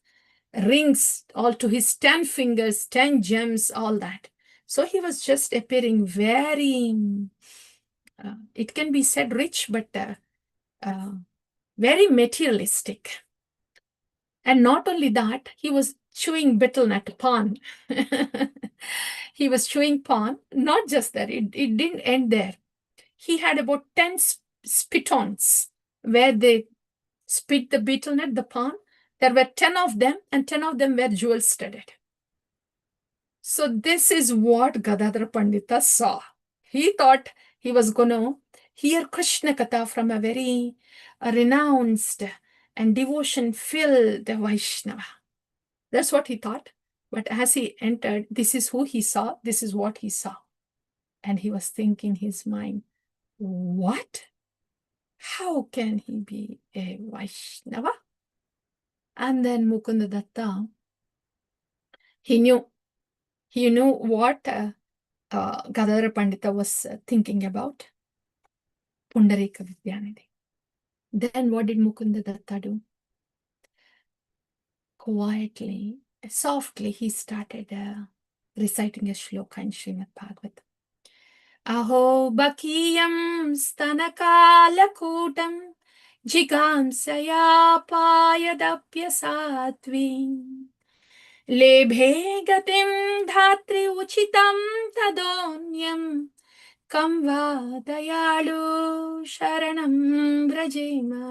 S1: rings, all to his 10 fingers, 10 gems, all that. So he was just appearing very, it can be said rich, but very materialistic. And not only that, he was chewing betel nut pan. He was chewing pan. Not just that, it didn't end there. He had about 10 spit-ons where they spit the betel nut, the pan. There were 10 of them, and 10 of them were jewel-studded. So this is what Gadhadhara Pandita saw. He thought he was going to hear Krishna Katha from a very renounced and devotion-filled Vaishnava. That's what he thought. But as he entered, this is who he saw, this is what he saw. And he was thinking in his mind, what? How can he be a Vaishnava? And then Mukunda Datta, he knew what Gadhadhara Pandita was thinking about. Pundarika Vidyanidhi. Then what did Mukunda Datta do? Quietly, softly, he started reciting a shloka in Srimad Bhagavatam. Aho bakiyam stanakalakutam jigamsaya payadapyasatvim lebhe gatim dhatri uchitam tadonyam kam va dayalu sharanam brajema.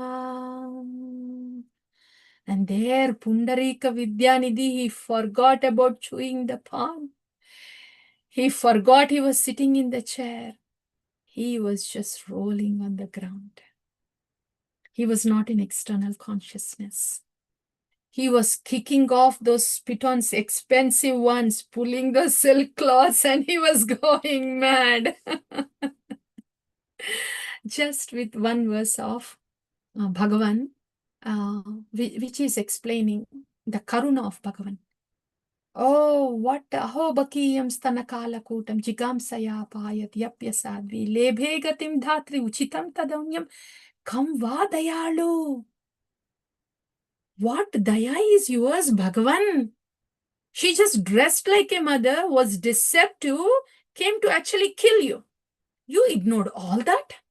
S1: And there Pundarika Vidyanidhi, he forgot about chewing the pan. He forgot he was sitting in the chair. He was just rolling on the ground. He was not in external consciousness. He was kicking off those spit-ons, expensive ones, pulling the silk cloths, and he was going mad. Just with one verse of Bhagavan, which is explaining the karuna of Bhagavan. Oh, what aho bakiyam stanakala kutam jigamsaya payat yapya sadvi lebhe gatim dhatri uchitam tadonyam kam va dayalu. What daya is yours, Bhagavan? She just dressed like a mother, was deceptive, came to actually kill you. You ignored all that?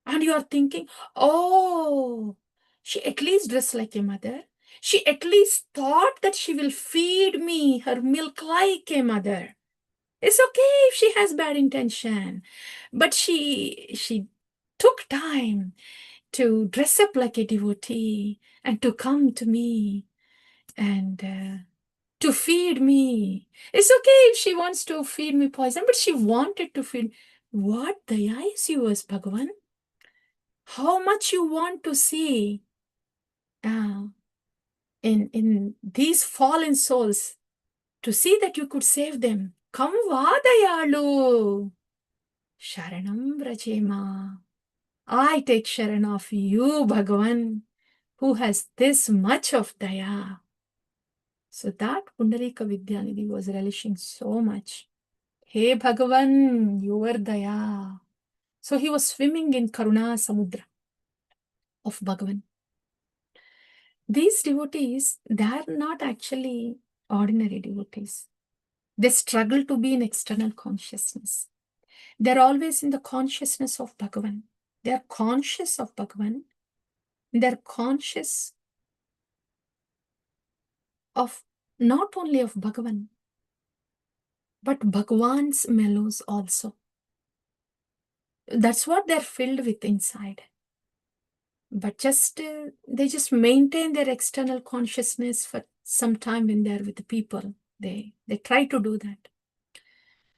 S1: And you are thinking, oh, She at least dressed like a mother. She at least thought that she will feed me her milk like a mother. It's okay if she has bad intention, but she took time to dress up like a devotee and to come to me and to feed me. It's okay if she wants to feed me poison, but she wanted to feed. What daya is yours, Bhagavan? How much you want to see uh, in these fallen souls, to see that you could save them. Come vadayalu. Sharanam Brajema. I take Sharan of you, Bhagavan, who has this much of daya. So that Pundarika Vidyanidhi was relishing so much. Hey Bhagavan, your daya. So he was swimming in Karuna Samudra of Bhagavan. These devotees, they are not actually ordinary devotees. They struggle to be in external consciousness. They're always in the consciousness of Bhagavan. They're conscious of Bhagavan. They're conscious of not only of Bhagavan, but Bhagavan's mellows also. That's what they're filled with inside. But they just maintain their external consciousness for some time when they're with the people. They try to do that.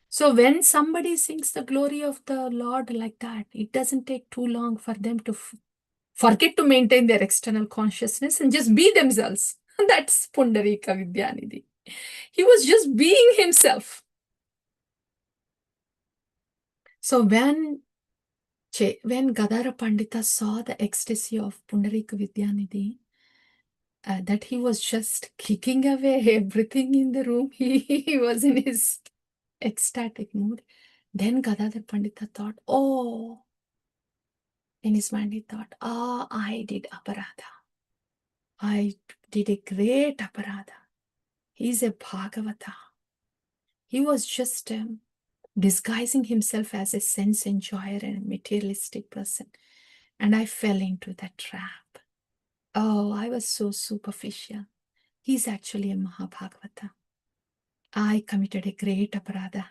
S1: So when somebody sings the glory of the Lord like that, it doesn't take too long for them to forget to maintain their external consciousness and just be themselves. That's Pundarika Vidyanidhi. He was just being himself. So when Gadhadhara Pandita saw the ecstasy of Pundarika Vidyanidhi, that he was just kicking away everything in the room, he was in his ecstatic mood. Then Gadhadhara Pandita thought, oh, in his mind he thought, I did aparadha. I did a great aparadha. He's a Bhagavata. He was just disguising himself as a sense enjoyer and a materialistic person. And I fell into that trap. Oh, I was so superficial. He's actually a Mahabhagavata. I committed a great aparadha.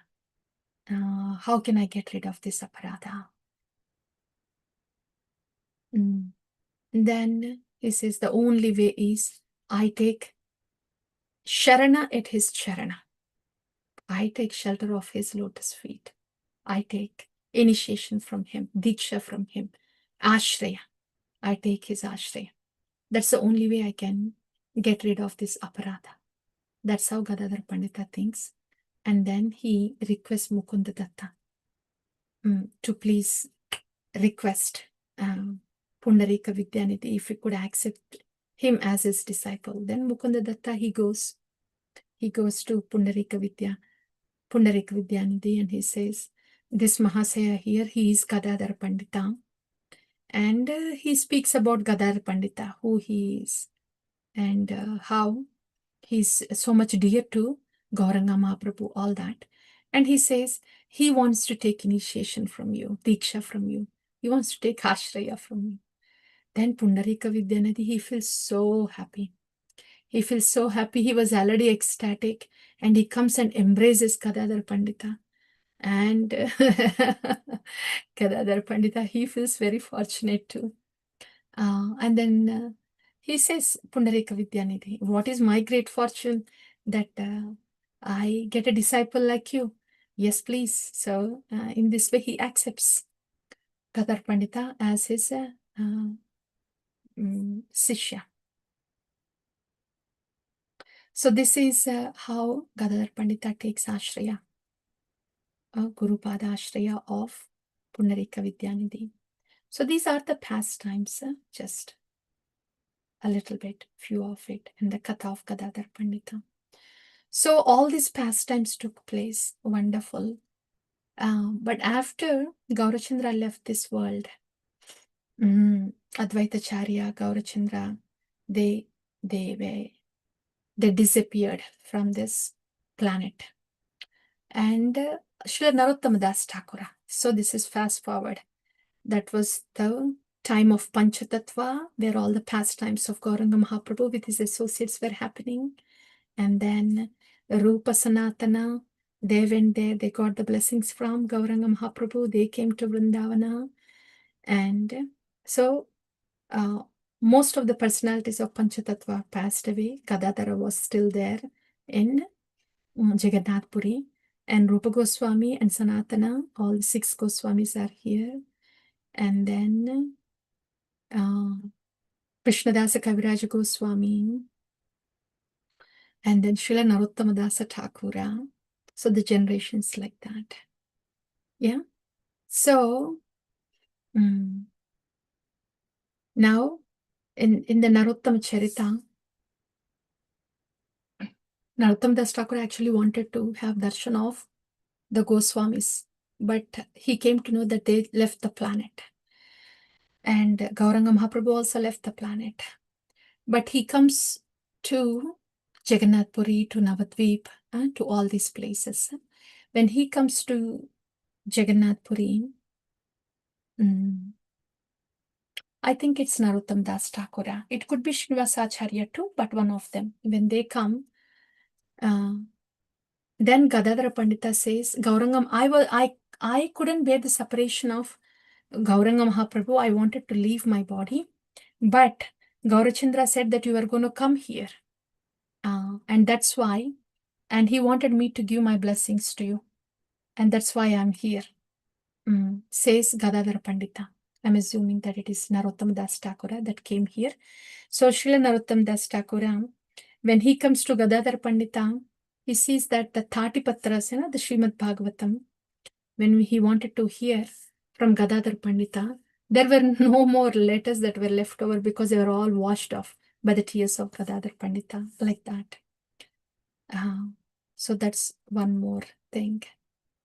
S1: How can I get rid of this aparadha? Then he says the only way is I take Sharana at his Charana. I take shelter of his lotus feet. I take initiation from him, Diksha from him, Ashraya. I take his Ashraya. That's the only way I can get rid of this aparadha. That's how Gadhadhara Pandita thinks. And then he requests Mukunda Datta to please request Pundarika Vidyanidhi if he could accept him as his disciple. Then Mukunda Datta, he goes to Pundarika Vidyanidhi, and he says, this Mahasaya here, he is Gadhadhara Pandita. And he speaks about Gadhadhara Pandita, who he is, and how he's so much dear to Gauranga Mahaprabhu, all that. And he says he wants to take initiation from you, Diksha from you. He wants to take Ashraya from you. Then Pundarika Vidyanidhi, he feels so happy. He feels so happy. He was already ecstatic. And he comes and embraces Gadhadhara Pandita. And Gadhadhara Pandita, he feels very fortunate too. And then he says, Pundarika Vidyanidhi, what is my great fortune that I get a disciple like you? Yes, please. So in this way, he accepts Gadhadhara Pandita as his Sishya. So this is how Gadhadhara Pandita takes Ashraya, Guru Pada Ashraya of Pundarika Vidyanidhi. So these are the pastimes, just a little bit, few of it, in the Katha of Gadhadhara Pandita. So all these pastimes took place, wonderful. But after Gaurachandra left this world, Advaitacharya, Gaurachandra, they disappeared from this planet. And Srila Narottama Das Thakura. So this is fast forward. That was the time of Panchatattva, where all the pastimes of Gauranga Mahaprabhu with his associates were happening. And then Rupa Sanatana, they went there, they got the blessings from Gauranga Mahaprabhu, they came to Vrindavana. And so most of the personalities of Panchatattva passed away. Gadhadhara was still there in Jagannath Puri. And Rupa Goswami and Sanatana, all the 6 Goswamis are here. And then Krishnadasa Kaviraj Goswami, and then Srila Narottamadasa Thakura. So the generations like that. Yeah. So now in the Narottama Charita, Narottamdas Thakur actually wanted to have darshan of the Goswamis, but he came to know that they left the planet. And Gauranga Mahaprabhu also left the planet. But he comes to Jagannath Puri, to Navadvip, to all these places. When he comes to Jagannath Puri, I think it's Narottam Das Thakura. It could be Srinivasacharya too, but one of them. When they come, then Gadhadhara Pandita says, Gaurangam, I couldn't bear the separation of Gauranga Mahaprabhu. I wanted to leave my body. But Gaurachandra said that you are going to come here. And that's why. And he wanted me to give my blessings to you. And that's why I'm here. Says Gadhadhara Pandita. I'm assuming that it is Narottam Das Thakura that came here. So Srila Narottam Das Thakura, when he comes to Gadhadhara Pandita, he sees that the 30 Patras, the Srimad Bhagavatam, when he wanted to hear from Gadhadhara Pandita, there were no more letters that were left over because they were all washed off by the tears of Gadhadhara Pandita, like that. So that's one more thing.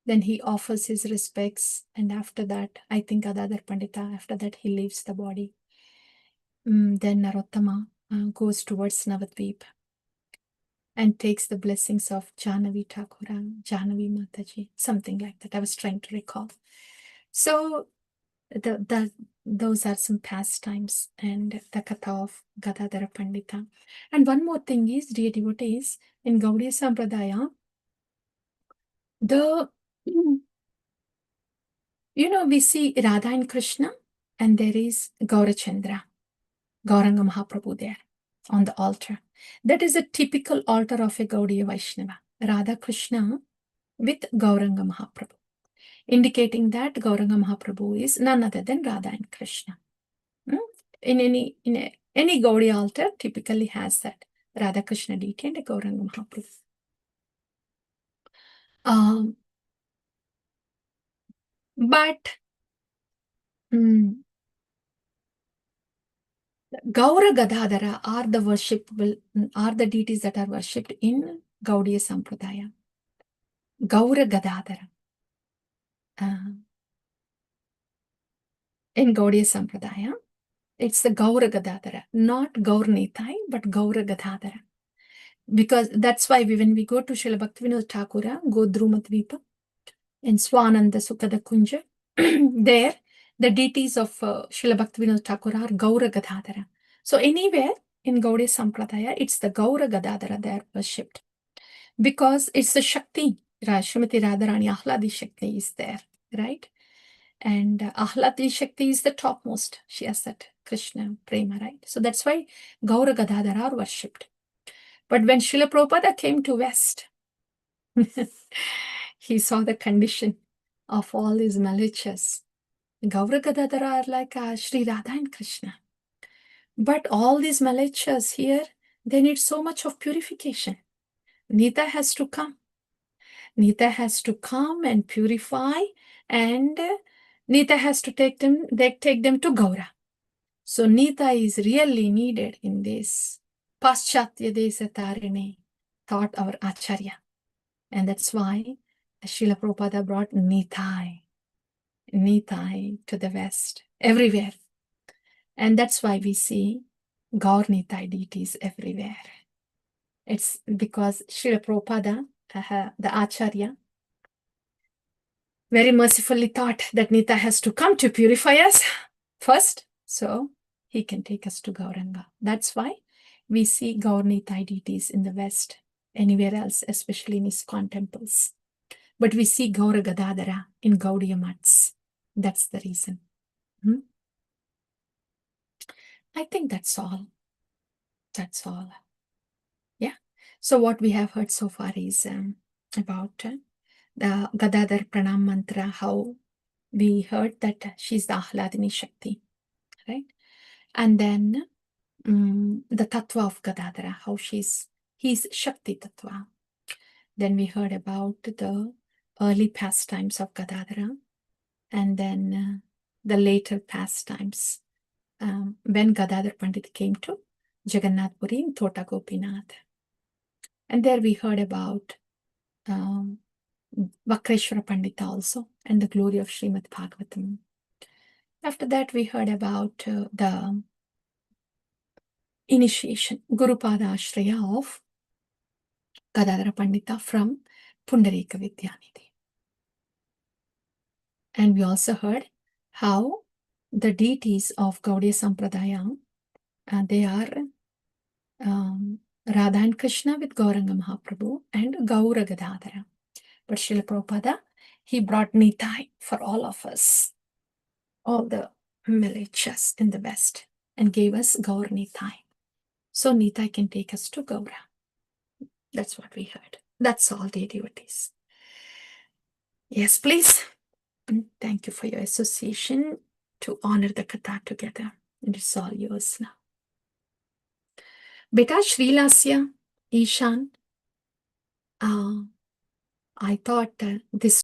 S1: Then he offers his respects, and after that, I think Gadhadhara Pandita, after that he leaves the body. Then Narottama goes towards Navadvip and takes the blessings of Jahnavi Thakura, Jahnavi Mataji, something like that. I was trying to recall. So those are some pastimes and the katha of Gadhadhara Pandita. And one more thing is, dear devotees, in Gaudiya Sampradaya, we see Radha and Krishna, and there is Gaurachandra, Gauranga Mahaprabhu there on the altar. That is a typical altar of a Gaudiya Vaishnava, Radha Krishna with Gauranga Mahaprabhu, indicating that Gauranga Mahaprabhu is none other than Radha and Krishna. In any Gaudiya altar typically has that Radha Krishna deity and a Gauranga Mahaprabhu. But Gaura Gadhadhara are the deities that are worshipped in Gaudiya Sampradaya. Gaura Gadhadhara. In Gaudiya Sampradaya, it's the Gaura Gadhadhara, not Gaur Nitai, but Gaura Gadhadhara. Because that's why when we go to Srila Bhaktivinoda Thakura, Godrumadvipa, in Swananda Sukhada Kunja, there the deities of Srila Bhaktivinoda Thakura are Gaura Gadhadhara. So anywhere in Gaudiya Sampradaya, it's the Gaura Gadhadhara they are worshipped. Because it's the Shakti, Srimati Radharani Ahladi Shakti is there, right? And Ahladi Shakti is the topmost. She has that Krishna Prema, right? So that's why Gaura Gadhadhara are worshipped. But when Srila Prabhupada came to West, he saw the condition of all these malachas. Gaura Gadhadhara are like Sri Radha and Krishna. But all these malachas here, they need so much of purification. Nita has to come. Nita has to come and purify, and Nita has to take them to Gaura. So Nita is really needed in this Paschatya Desa Tarini, thought our Acharya. And that's why Srila Prabhupada brought Nitai to the West, everywhere. And that's why we see Gaur Nitai deities everywhere. It's because Srila Prabhupada, the Acharya, very mercifully thought that Nita has to come to purify us first, So he can take us to Gauranga. That's why we see Gaurnitai deities in the West, anywhere else, especially in ISKCON temples. But we see Gaura Gadhadhara in Gaudiya mats. That's the reason. I think that's all. That's all. Yeah. So what we have heard so far is about the Gadadhar Pranam mantra, how we heard that she's the Ahladini Shakti, right? And then the Tattva of Gadadhara, how he's Shakti Tattva. Then we heard about the early pastimes of Gadadhara, and then the later pastimes when Gadadhar Pandit came to Jagannath Puri in Tota Gopinath. And there we heard about Vakreshwara Pandita also and the glory of Srimad Bhagavatam. After that, we heard about the initiation, Gurupada Ashraya of Gadadhara Pandita from Pundarika Vidyanidhi. And we also heard how the deities of Gaudiya Sampradaya, they are Radha and Krishna with Gauranga Mahaprabhu and Gaura Gadadhara. But Srila Prabhupada, he brought Nitai for all of us, all the villages in the West, and gave us Gaur Nitai. So Nitai can take us to Gaura. That's what we heard. That's all, dear devotees. Yes, please. Thank you for your association to honor the Katha together. And it's all yours now. Beta Srilasya, Ishan, I thought this